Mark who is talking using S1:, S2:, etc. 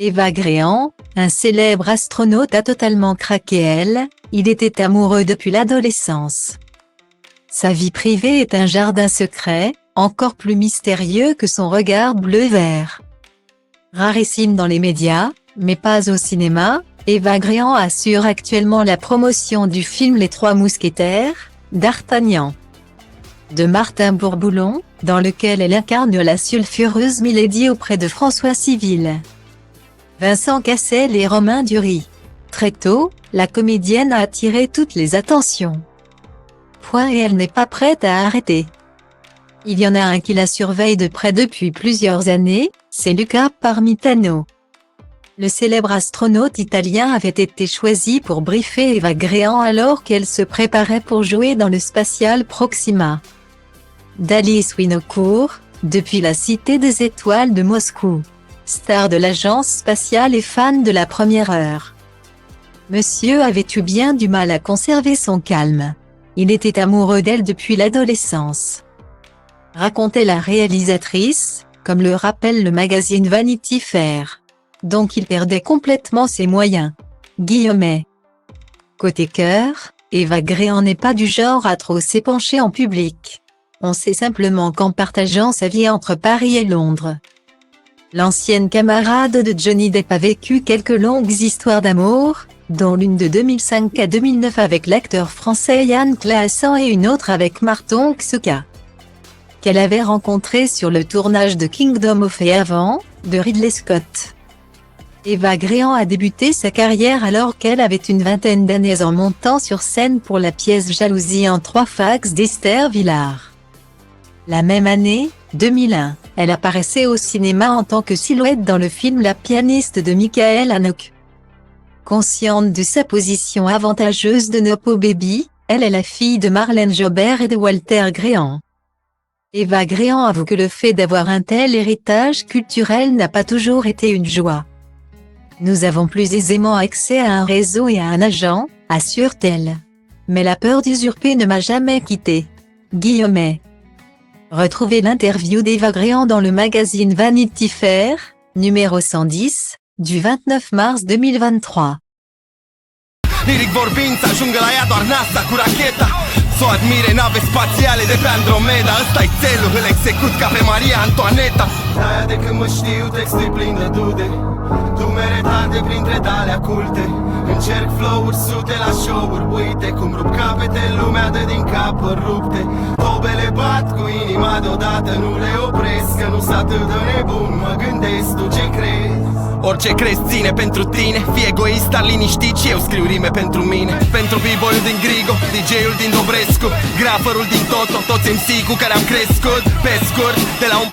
S1: Eva Gréan, un célèbre astronaute a totalement craqué elle, il était amoureux depuis l'adolescence. Sa vie privée est un jardin secret, encore plus mystérieux que son regard bleu-vert. Rarissime dans les médias, mais pas au cinéma, Eva Gréan assure actuellement la promotion du film Les Trois Mousquetaires, d'Artagnan, de Martin Bourboulon, dans lequel elle incarne la sulfureuse Milady auprès de François Civil, Vincent Cassel et Romain Duris. Très tôt, la comédienne a attiré toutes les attentions. Et elle n'est pas prête à arrêter. Il y en a un qui la surveille de près depuis plusieurs années, c'est Luca Parmitano. Le célèbre astronaute italien avait été choisi pour briefer Eva Gréan alors qu'elle se préparait pour jouer dans le spatial Proxima d'Alice Winocourt, depuis la Cité des Étoiles de Moscou. Star de l'agence spatiale et fan de la première heure, Monsieur avait eu bien du mal à conserver son calme. Il était amoureux d'elle depuis l'adolescence, racontait la réalisatrice, comme le rappelle le magazine Vanity Fair. Donc il perdait complètement ses moyens. Guillemets. Côté cœur, Eva Gréan n'est pas du genre à trop s'épancher en public. On sait simplement qu'en partageant sa vie entre Paris et Londres, l'ancienne camarade de Johnny Depp a vécu quelques longues histoires d'amour, dont l'une de 2005 à 2009 avec l'acteur français Yann Claassen et une autre avec Marton Ksuka, qu'elle avait rencontré sur le tournage de Kingdom of Heaven, de Ridley Scott. Eva Gréan a débuté sa carrière alors qu'elle avait une vingtaine d'années en montant sur scène pour la pièce Jalousie en 3 fax d'Esther Villard. La même année, 2001, elle apparaissait au cinéma en tant que silhouette dans le film La pianiste de Michael Haneke. Consciente de sa position avantageuse de Nepo Baby, elle est la fille de Marlène Jobert et de Walter Gréan. Eva Gréan avoue que le fait d'avoir un tel héritage culturel n'a pas toujours été une joie. Nous avons plus aisément accès à un réseau et à un agent, assure-t-elle. Mais la peur d'usurper ne m'a jamais quittée. Guillemets. Retrouvez l'interview d'Eva Gréan dans le magazine Vanity Fair, numéro 110, du 29 mars 2023.
S2: Liric vorbind să ajungă la ea doar NASA cu racheta, s-o admire nave spațiale de pe Andromeda. Ăsta-i țelul, îl execut ca pe Maria Antoaneta. De-aia de când mă știu textul plin de dude, dumere tarde printre tale culte. Încerc flow-uri, sute la show-uri, uite cum rup capete, lumea dă din cap rupte. Tobele bat cu inima deodată, nu le opresc, că nu-s atât de nebun, mă gândesc, tu ce crezi? Orice crezi ține pentru tine, fii egoist, dar liniștit și eu scriu rime pentru mine. Pentru b-boy-ul din Grigo, DJ-ul din Dobrescu, graferul din Toto, toți MC cu care am crescut. Pe scurt, de la un